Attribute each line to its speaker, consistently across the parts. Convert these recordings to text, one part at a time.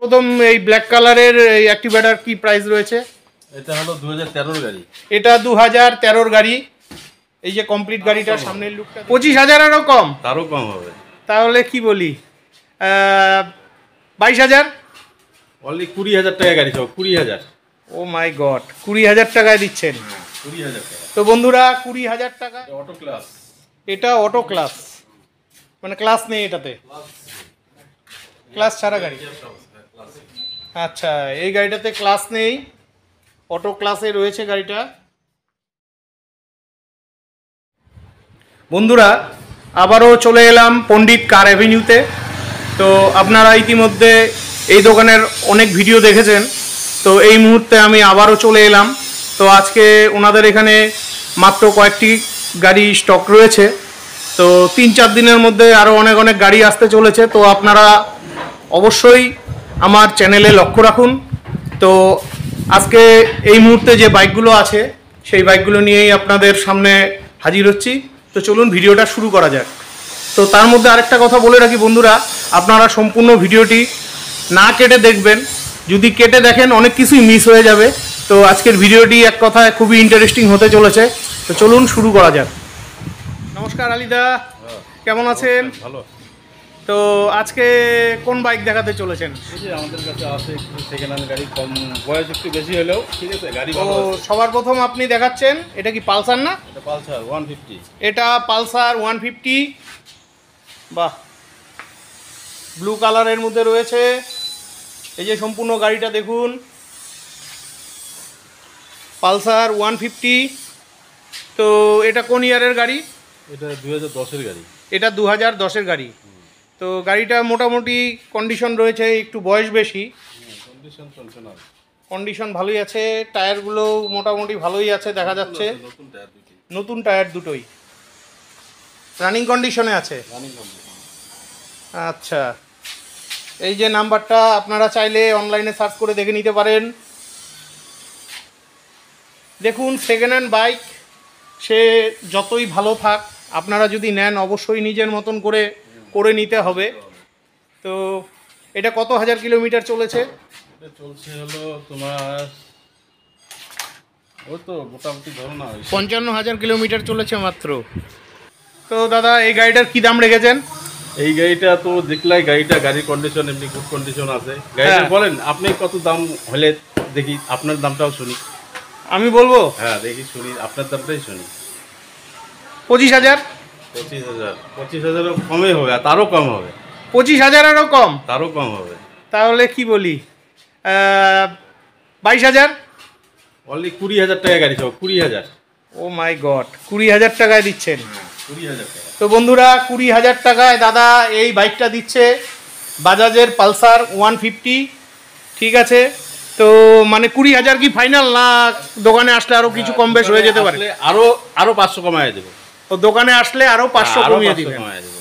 Speaker 1: প্রথম এই ব্ল্যাক কালারের এই অ্যাক্টিভেটার কি প্রাইস রয়েছে?
Speaker 2: এটা হলো 2013 গাড়ি।
Speaker 1: এটা 2013 গাড়ি। এই যে কমপ্লিট গাড়িটার সামনের লুকটা 25,000 এরও কম?
Speaker 2: তারও কম হবে।
Speaker 1: তাহলে কি বলি 22,000?
Speaker 2: অনলি 20,000 টাকা গাড়ি সব 20,000।
Speaker 1: ও মাই গড, 20,000 টাকায় দিচ্ছেন?
Speaker 2: 20,000 টাকা।
Speaker 1: তো বন্ধুরা 20,000 টাকা।
Speaker 2: Auto class.
Speaker 1: এটা অটো ক্লাস, মানে ক্লাস নেই এটাতে, ক্লাস ছাড়া গাড়ি। আচ্ছা, এই গাড়িটাতে ক্লাস নেই, অটো ক্লাসে রয়েছে গাড়িটা। বন্ধুরা আবারও চলে এলাম পণ্ডিত কার অ্যাভিনিউতে। তো আপনারা ইতিমধ্যে এই দোকানের অনেক ভিডিও দেখেছেন, তো এই মুহূর্তে আমি আবারও চলে এলাম। তো আজকে ওনাদের এখানে মাত্র কয়েকটি গাড়ি স্টক রয়েছে, তো 3-4 দিনের মধ্যে আরও অনেক অনেক গাড়ি আসতে চলেছে। তো আপনারা অবশ্যই আমার চ্যানেলে লক্ষ্য রাখুন। তো আজকে এই মুহূর্তে যে বাইকগুলো আছে সেই বাইকগুলো নিয়েই আপনাদের সামনে হাজির হচ্ছি। তো চলুন ভিডিওটা শুরু করা যাক। তো তার মধ্যে আরেকটা কথা বলে রাখি বন্ধুরা, আপনারা সম্পূর্ণ ভিডিওটি না কেটে দেখবেন, যদি কেটে দেখেন অনেক কিছুই মিস হয়ে যাবে। তো আজকের ভিডিওটি এক কথায় খুবই ইন্টারেস্টিং হতে চলেছে। তো চলুন শুরু করা যাক। নমস্কার আলিদা, কেমন আছেন?
Speaker 2: ভালো।
Speaker 1: তো আজকে কোন বাইক দেখাতে চলেছেন?
Speaker 2: এই যে আমাদের কাছে আছে একটু সেকেন্ড হ্যান্ড গাড়ি, কম বয়স একটু বেশি হলেও ঠিক আছে, গাড়ি ভালো আছে।
Speaker 1: সবার প্রথম আপনি দেখাচ্ছেন, এটা কি পালসার না?
Speaker 2: এটা পালসার 150।
Speaker 1: এটা পালসার 150। বাহ, ব্লু কালারের মধ্যে রয়েছে। এই যে সম্পূর্ণ গাড়িটা দেখুন, পালসার 150। তো এটা কোন ইয়ারের গাড়ি?
Speaker 2: এটা 2010-এর গাড়ি।
Speaker 1: এটা 2010-এর গাড়ি। তো গাড়িটা মোটামুটি কন্ডিশন রয়েছে, একটু বয়স বেশি।
Speaker 2: কন্ডিশন চলছে না,
Speaker 1: কন্ডিশন ভালোই আছে, টায়ারগুলো মোটামুটি ভালোই আছে দেখা যাচ্ছে। নতুন টায়ার দুটোই রানিং কন্ডিশনে আছে। আচ্ছা, এই যে নাম্বারটা আপনারা চাইলে অনলাইনে সার্চ করে দেখে নিতে পারেন। দেখুন, সেকেন্ড হ্যান্ড বাইক সে যতই ভালো থাক, আপনারা যদি নেন অবশ্যই নিজের মতন করে করে নিতে হবে। তো এটা কত হাজার কিলোমিটার চলেছে?
Speaker 2: এটা চলছে হলো তোমার ও তো মোটামুটি ধরো না
Speaker 1: 55,000 কিলোমিটার চলেছে মাত্র। তো দাদা এই গাড়িটার কি দাম রেখেছেন?
Speaker 2: এই গাড়িটা তো দেখলাই, গাড়ির কন্ডিশন এমনি গুড কন্ডিশন আছে। গাড়িটা বলেন আপনি কত দাম হলে দেখি, আপনার দামটাও শুনি।
Speaker 1: আমি বলবো?
Speaker 2: হ্যাঁ দেখি, শুনি, আপনার দামটাই শুনি।
Speaker 1: 25,000।
Speaker 2: 25,000? 25,000 কমই হবে, আর তারও কম হবে।
Speaker 1: 25,000-এরও কম?
Speaker 2: তারও কম হবে।
Speaker 1: তাহলে কি বলি 22,000?
Speaker 2: অনলি 20,000 টাকা গাড়ি সব 20,000।
Speaker 1: ও মাই গড, 20,000 টাকায় দিচ্ছেন?
Speaker 2: 20,000 টাকা।
Speaker 1: তো বন্ধুরা 20,000 টাকায় দাদা এই বাইকটা দিচ্ছে, বাজাজের পালসার 150। ঠিক আছে, তো মানে 20,000 কি ফাইনাল, না দোকানে আসলে আরও কিছু কম বেশ হয়ে যেতে পারে?
Speaker 2: আরো 500 কমায় দেবো।
Speaker 1: তো দোকানে আসলে আরও 500 কমিয়ে দিবেন।
Speaker 2: দেবো।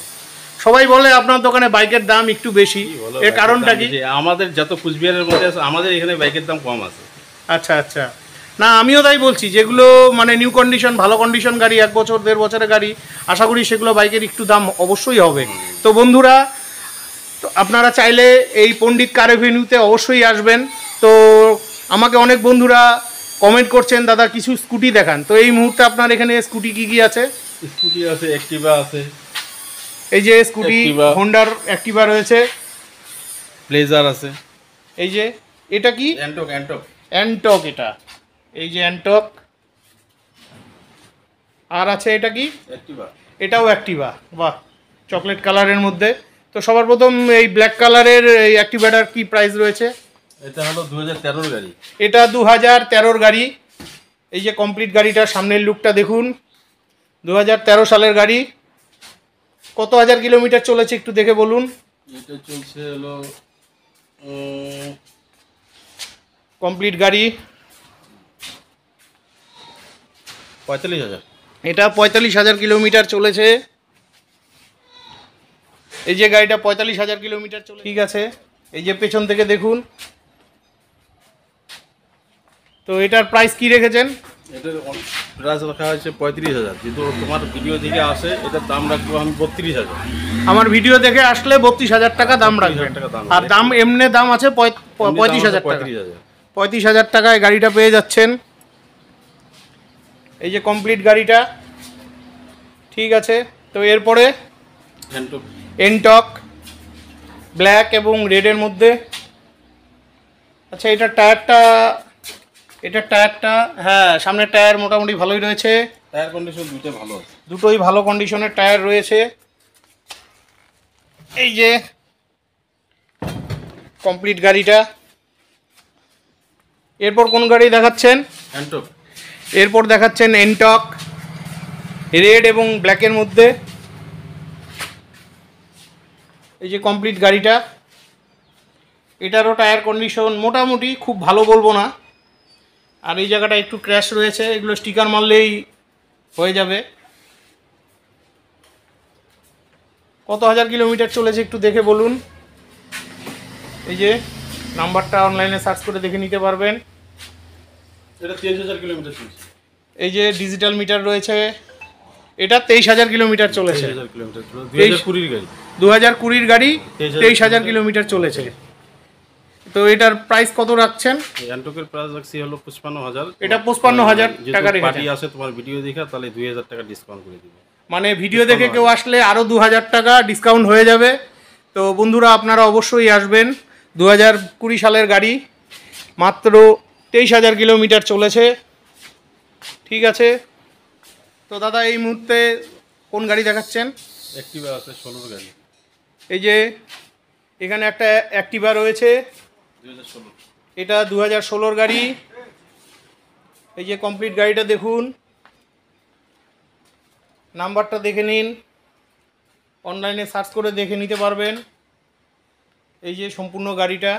Speaker 1: সবাই বলে আপনার দোকানে বাইকের দাম একটু বেশি, এর কারণটা কি?
Speaker 2: আমাদের যত কুচবিহারের মধ্যে আছে, আমাদের এখানে বাইকের দাম কম আছে।
Speaker 1: আচ্ছা আচ্ছা, না আমিও তাই বলছি, যেগুলো মানে নিউ কন্ডিশন, ভালো কন্ডিশন গাড়ি, 1 বছর 1.5 বছরের গাড়ি, আশা করি সেগুলো বাইকের একটু দাম অবশ্যই হবে। তো বন্ধুরা, তো আপনারা চাইলে এই পণ্ডিত কার অ্যাভিনিউতে অবশ্যই আসবেন। তো আমাকে অনেক বন্ধুরা কমেন্ট করছেন দাদা কিছু স্কুটি দেখান। তো এই মুহূর্তে আপনার এখানে স্কুটি কি কি আছে?
Speaker 2: স্কুটি আছে, অ্যাক্টিভা আছে।
Speaker 1: এই যে স্কুটি হোন্ডার অ্যাক্টিভা রয়েছে,
Speaker 2: প্লেজার আছে।
Speaker 1: এই যে এটা কি? অ্যান্টক। এটা এই যে অ্যান্টক। আর আছে এটা কি?
Speaker 2: অ্যাক্টিভা।
Speaker 1: এটাও অ্যাক্টিভা। বাহ, চকলেট কালারের মধ্যে। তো সবার প্রথম এই ব্ল্যাক কালারের এই অ্যাক্টিভাটার কি প্রাইস রয়েছে?
Speaker 2: এটা হলো 2013 গাড়ি।
Speaker 1: এটা 2013 গাড়ি। এই যে কমপ্লিট গাড়িটার সামনের লুকটা দেখুন, 2013 সালের গাড়ি। কত হাজার কিলোমিটার চলেছে একটু দেখে বলুন।
Speaker 2: এটা চলছে হলো
Speaker 1: কমপ্লিট গাড়ি
Speaker 2: 45,000।
Speaker 1: এটা 45,000 কিলোমিটার চলেছে। এই যে গাড়িটা 45,000 কিলোমিটার চলে। ঠিক আছে, এই যে পেছন থেকে দেখুন। তো এটার প্রাইস কি রেখেছেন?
Speaker 2: এটার প্রাইস রাখা হয়েছে 35,000, কিন্তু তোমার ভিডিও দেখে আসে এটার দাম রাখবো আমি 32,000।
Speaker 1: আমার ভিডিও দেখে আসলে 32,000 টাকা দাম রাখবেন, আর দাম এমনি দাম আছে 35,000 টাকা। 35,000 টাকায় গাড়িটা পেয়ে যাচ্ছেন। এই যে কমপ্লিট গাড়িটা, ঠিক আছে। তো এরপরে এনটক ব্ল্যাক এবং রেডের মধ্যে। আচ্ছা, এটা টায়ারটা হ্যাঁ, সামনের টায়ার মোটামুটি ভালোই রয়েছে।
Speaker 2: টায়ার কন্ডিশন দুটোই ভালো আছে,
Speaker 1: দুটোই ভালো কন্ডিশনের টায়ার রয়েছে। এই যে কমপ্লিট গাড়িটা। এরপর কোন গাড়ি দেখাচ্ছেন?
Speaker 2: এনটক।
Speaker 1: এরপর দেখাচ্ছেন এনটক রেড এবং ব্ল্যাকের মধ্যে। এই যে কমপ্লিট গাড়িটা, এটারও টায়ার কন্ডিশন মোটামুটি খুব ভালো বলবো না, আর এই জায়গাটা একটু ক্র্যাশ রয়েছে, এগুলো স্টিকার মারলেই হয়ে যাবে। কত হাজার কিলোমিটার চলেছে একটু দেখে বলুন। এই যে নাম্বারটা অনলাইনে সার্চ করে দেখে নিতে পারবেন।
Speaker 2: এটা 23,000 কিলোমিটার চলেছে।
Speaker 1: এই যে ডিজিটাল মিটার রয়েছে, এটা 23,000 কিলোমিটার চলেছে।
Speaker 2: 23,000 কিলোমিটার, 2020 গাড়ি।
Speaker 1: 2020 গাড়ি, 23,000 কিলোমিটার চলেছে। তো এটার প্রাইস কত রাখছেন?
Speaker 2: এনটকের প্রাইস রাখছি হলো 55,000।
Speaker 1: এটা 55,000 টাকা রেখেছেন।
Speaker 2: পার্টি আসে তোমার ভিডিও দেখা, তাহলে 2,000 টাকা ডিসকাউন্ট করে দিব।
Speaker 1: মানে ভিডিও দেখে কেউ আসলে আরও 2,000 টাকা ডিসকাউন্ট হয়ে যাবে। তো বন্ধুরা, আপনারা অবশ্যই আসবেন। 2020 সালের গাড়ি, মাত্র 23,000 কিলোমিটার চলেছে, ঠিক আছে। তো দাদা, এই মুহূর্তে কোন গাড়ি দেখাচ্ছেন?
Speaker 2: অ্যাক্টিভা আছে 16 গাড়ি।
Speaker 1: এই যে এখানে একটা অ্যাক্টিভা রয়েছে,
Speaker 2: 2016।
Speaker 1: এটা 2016 গাড়ি। এই যে কমপ্লিট গাড়িটা দেখুন, নাম্বারটা দেখে নিন, অনলাইনে সার্চ করে দেখে নিতে পারবেন। এই যে সম্পূর্ণ গাড়িটা,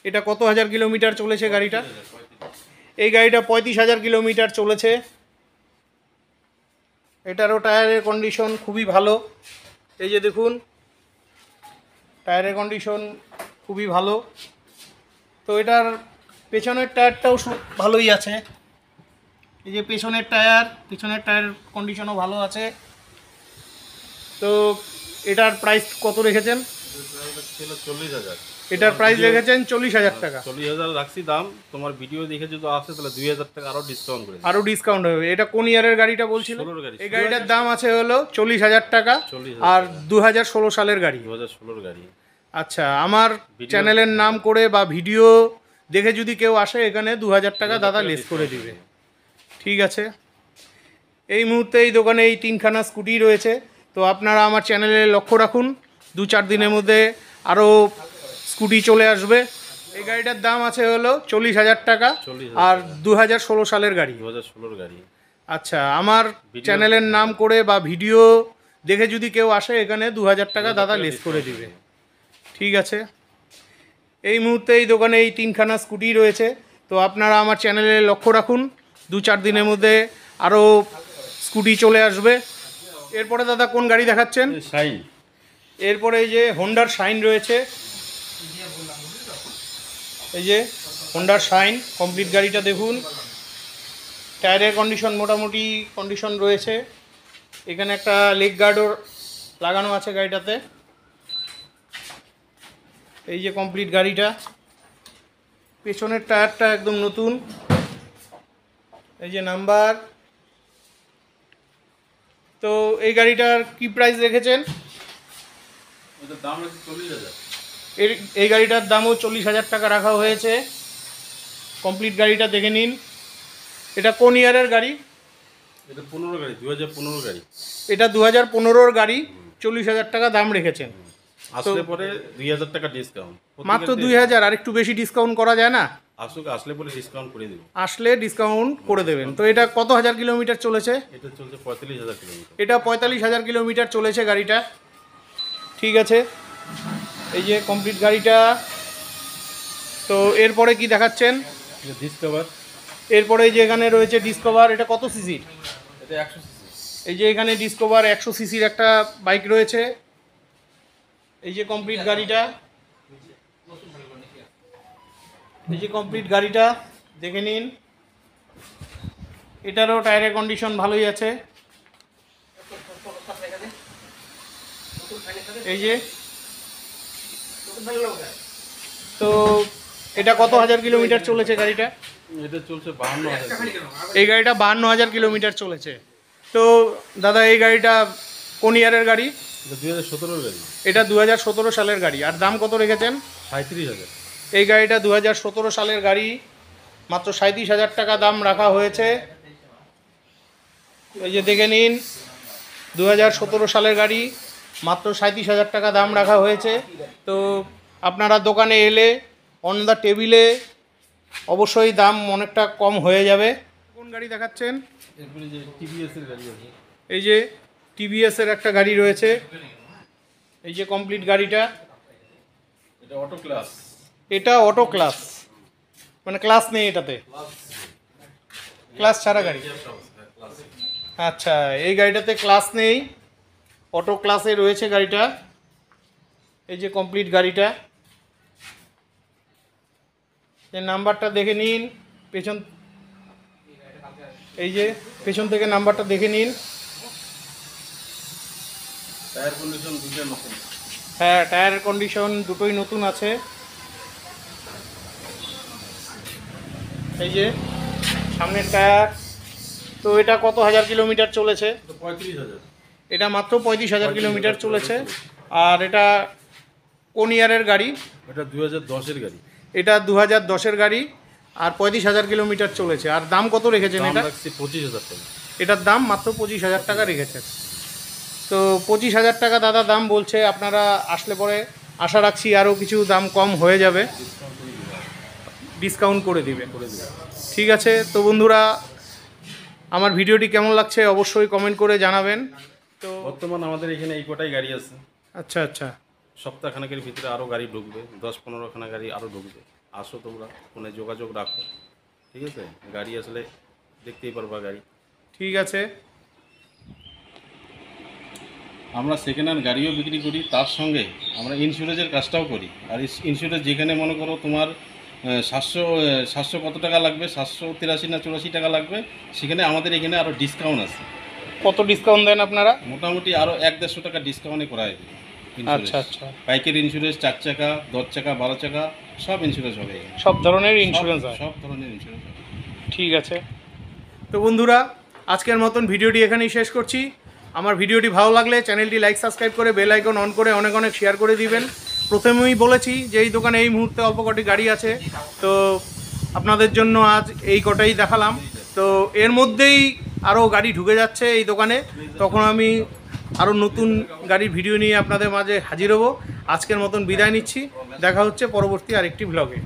Speaker 1: এটা কত হাজার কিলোমিটার চলেছে গাড়িটা? এই গাড়িটা 35,000 কিলোমিটার চলেছে। এটারও টায়ারের কন্ডিশন খুবই ভালো। এই যে দেখুন, টায়ারের কন্ডিশন খুবই ভালো। তো এটার পেছনের টায়ারটাও ভালোই আছে। এই যে পেছনের টায়ার কন্ডিশনও ভালো আছে। তো এটার প্রাইস কত রেখেছেন?
Speaker 2: 40,000।
Speaker 1: এটার প্রাইস রেখেছেন 40,000 টাকা।
Speaker 2: 40,000 রাখছি দাম। তোমার ভিডিও দেখে যদি আসে তাহলে 2,000 টাকা আরো ডিসকাউন্ট করে দিই।
Speaker 1: আরও ডিসকাউন্ট হবে। এটা কোন ইয়ারের গাড়িটা বলছিল?
Speaker 2: 16 গাড়ি।
Speaker 1: এই গাড়িটার দাম আছে হলো 40,000 টাকা,
Speaker 2: 40,000
Speaker 1: আর 2016 সালের গাড়ি।
Speaker 2: 2016 গাড়ি।
Speaker 1: আচ্ছা, আমার চ্যানেলের নাম করে বা ভিডিও দেখে যদি কেউ আসে, এখানে 2,000 টাকা দাদা লেস করে দিবে, ঠিক আছে। এই মুহূর্তে এই দোকানে এই 3খানা স্কুটি রয়েছে। তো আপনারা আমার চ্যানেলে লক্ষ্য রাখুন, 2-4 দিনের মধ্যে আরও স্কুটি চলে আসবে। এই গাড়িটার দাম আছে হলো 40,000 টাকা, আর 2016 সালের গাড়ি।
Speaker 2: 2016 গাড়ি।
Speaker 1: আচ্ছা, আমার চ্যানেলের নাম করে বা ভিডিও দেখে যদি কেউ আসে, এখানে 2,000 টাকা দাদা লেস করে দিবে, ঠিক আছে। এই মুহূর্তে এই দোকানে এই 3খানা স্কুটি রয়েছে। তো আপনারা আমার চ্যানেলে লক্ষ্য রাখুন, 2-4 দিনের মধ্যে আরও স্কুটি চলে আসবে। এরপরে দাদা কোন গাড়ি দেখাচ্ছেন?
Speaker 2: শাইন।
Speaker 1: এরপরে এই যে হোন্ডার শাইন রয়েছে। এই যে হোন্ডার শাইন কমপ্লিট গাড়িটা দেখুন, টায়ারের কন্ডিশন মোটামুটি কন্ডিশন রয়েছে। এখানে একটা লেগ গার্ডও লাগানো আছে গাড়িটাতে। এই যে কমপ্লিট গাড়িটা, পেছনের টায়ারটা একদম নতুন। এই যে নাম্বার। তো এই গাড়িটার কি প্রাইস রেখেছেন?
Speaker 2: এটার দাম আছে 40,000।
Speaker 1: এই গাড়িটার দামও 40,000 টাকা রাখা হয়েছে। কমপ্লিট গাড়িটা দেখে নিন। এটা কোন ইয়ারের গাড়ি?
Speaker 2: এটা 15 গাড়ি, 2015 গাড়ি।
Speaker 1: এটা 2015 গাড়ি, 40,000 টাকা দাম রেখেছেন।
Speaker 2: আসলে পরে 2,000 টাকা ডিসকাউন্ট।
Speaker 1: মাত্র 2,000, আর একটু বেশি ডিসকাউন্ট করা যায় না?
Speaker 2: আসলে পরে ডিসকাউন্ট করে দেব।
Speaker 1: আসলে ডিসকাউন্ট করে দেবেন। তো এটা কত হাজার কিলোমিটার চলেছে?
Speaker 2: এটা চলছে 45,000 কিলোমিটার।
Speaker 1: এটা 45,000 কিলোমিটার চলেছে গাড়িটা, ঠিক আছে। এই যে কমপ্লিট গাড়িটা। তো এরপরে কি দেখাচ্ছেন?
Speaker 2: ডিসকভার।
Speaker 1: এরপরে যে এখানে রয়েছে ডিসকভার, এটা কত সিসির?
Speaker 2: এটা 100 সিসি।
Speaker 1: এই যে এখানে ডিসকভার 100 সিসির একটা বাইক রয়েছে। এই যে কমপ্লিট গাড়িটা, এই যে কমপ্লিট গাড়িটা দেখে নিন। এটারও টায়ারের কন্ডিশন ভালোই আছে। এই যে তো এটা কত হাজার কিলোমিটার চলেছে গাড়িটা?
Speaker 2: এটা চলছে 52,000।
Speaker 1: এই গাড়িটা 52,000 কিলোমিটার চলেছে। তো দাদা এই গাড়িটা কোন ইয়ারের গাড়ি?
Speaker 2: এটা 2017 গাড়ি।
Speaker 1: এটা 2017 সালের গাড়ি। আর দাম কত রেখেছেন?
Speaker 2: 37,000।
Speaker 1: এই গাড়িটা 2017 সালের গাড়ি, মাত্র 37,000 টাকা দাম রাখা হয়েছে। এই যে দেখে নিন, 2017 সালের গাড়ি, মাত্র 37,000 টাকা দাম রাখা হয়েছে। তো আপনারা দোকানে এলে অন দ্য টেবিলে অবশ্যই দাম অনেকটা কম হয়ে যাবে। কোন গাড়ি দেখাচ্ছেন?
Speaker 2: এরপরে যে টিভিএস এর গাড়ি আছে।
Speaker 1: এই যে টিভিএস এর একটা গাড়ি রয়েছে, এই যে কমপ্লিট গাড়িটা।
Speaker 2: এটা অটো ক্লাস।
Speaker 1: এটা অটো ক্লাস, মানে ক্লাস নেই এটাতে, ক্লাস ছাড়া গাড়ি। আচ্ছা, এই গাড়িটাতে ক্লাস নেই, অটো ক্লাসে রয়েছে গাড়িটা। এই যে কমপ্লিট গাড়িটা, এই নাম্বারটা দেখে নিন পেছন, এই যে পেছন থেকে নাম্বারটা দেখে নিন।
Speaker 2: টায়ার কন্ডিশন দুটো নতুন।
Speaker 1: হ্যাঁ, টায়ারের কন্ডিশন দুটোই নতুন আছে। এই যে সামনের টায়ার। তো এটা কত হাজার কিলোমিটার চলেছে?
Speaker 2: 35,000।
Speaker 1: এটা মাত্র 35,000 কিলোমিটার চলেছে। আর এটা কোন ইয়ারের গাড়ি?
Speaker 2: এটা 2010 এর গাড়ি।
Speaker 1: এটা 2010-এর গাড়ি, আর 35,000 কিলোমিটার চলেছে। আর দাম কত রেখেছেন এটা?
Speaker 2: 25,000 টাকা।
Speaker 1: এটার দাম মাত্র 25,000 টাকা রেখেছেন। তো 25,000 টাকা দাদা দাম বলছে। আপনারা আসলে পরে আশা রাখছি আরও কিছু দাম কম হয়ে যাবে, ডিসকাউন্ট করে দিবে। ঠিক আছে। তো বন্ধুরা, আমার ভিডিওটি কেমন লাগছে অবশ্যই কমেন্ট করে জানাবেন। তো
Speaker 2: বর্তমান আমাদের এখানে এই কটাই গাড়ি আছে।
Speaker 1: আচ্ছা আচ্ছা,
Speaker 2: সপ্তাহখানেকের ভিতরে আরও গাড়ি ঢুকবে, 10-15 খানা গাড়ি আরও ঢুকবে। আসো তোমরা, ফোনে যোগাযোগ রাখো, ঠিক আছে? গাড়ি আসলে দেখতেই পারবা গাড়ি।
Speaker 1: ঠিক আছে।
Speaker 2: আমরা সেকেন্ড হ্যান্ড গাড়িও বিক্রি করি, তার সঙ্গে আমরা ইন্স্যুরেন্সের কাজটাও করি। আর ইন্স্যুরেন্স যেখানে মনে করো তোমার 700 কত টাকা লাগবে, 783 না 84 টাকা লাগবে, সেখানে আমাদের এখানে আরও ডিসকাউন্ট আছে।
Speaker 1: কত ডিসকাউন্ট দেন আপনারা?
Speaker 2: মোটামুটি আরও 100-150 টাকা ডিসকাউন্টে করা হবে।
Speaker 1: আচ্ছা আচ্ছা,
Speaker 2: বাইকের ইন্স্যুরেন্স, 4 চাকা, 10 চাকা, 12 চাকা, সব ইন্স্যুরেন্স হবে।
Speaker 1: সব ধরনের ইন্স্যুরেন্স হয়?
Speaker 2: সব ধরনের ইন্স্যুরেন্স হবে।
Speaker 1: ঠিক আছে। তো বন্ধুরা, আজকের মতন ভিডিওটি এখানেই শেষ করছি। আমার ভিডিওটি ভালো লাগলে চ্যানেলটি লাইক, সাবস্ক্রাইব করে বেল আইকন অন করে অনেক অনেক শেয়ার করে দিবেন। প্রথমেই বলেছি যে এই দোকানে এই মুহূর্তে অল্প কটি গাড়ি আছে, তো আপনাদের জন্য আজ এই কটাই দেখালাম। তো এর মধ্যেই আরও গাড়ি ঢুকে যাচ্ছে এই দোকানে, তখন আমি আরও নতুন গাড়ির ভিডিও নিয়ে আপনাদের মাঝে হাজির হব। আজকের মতন বিদায় নিচ্ছি, দেখা হচ্ছে পরবর্তী আরেকটি ব্লগে।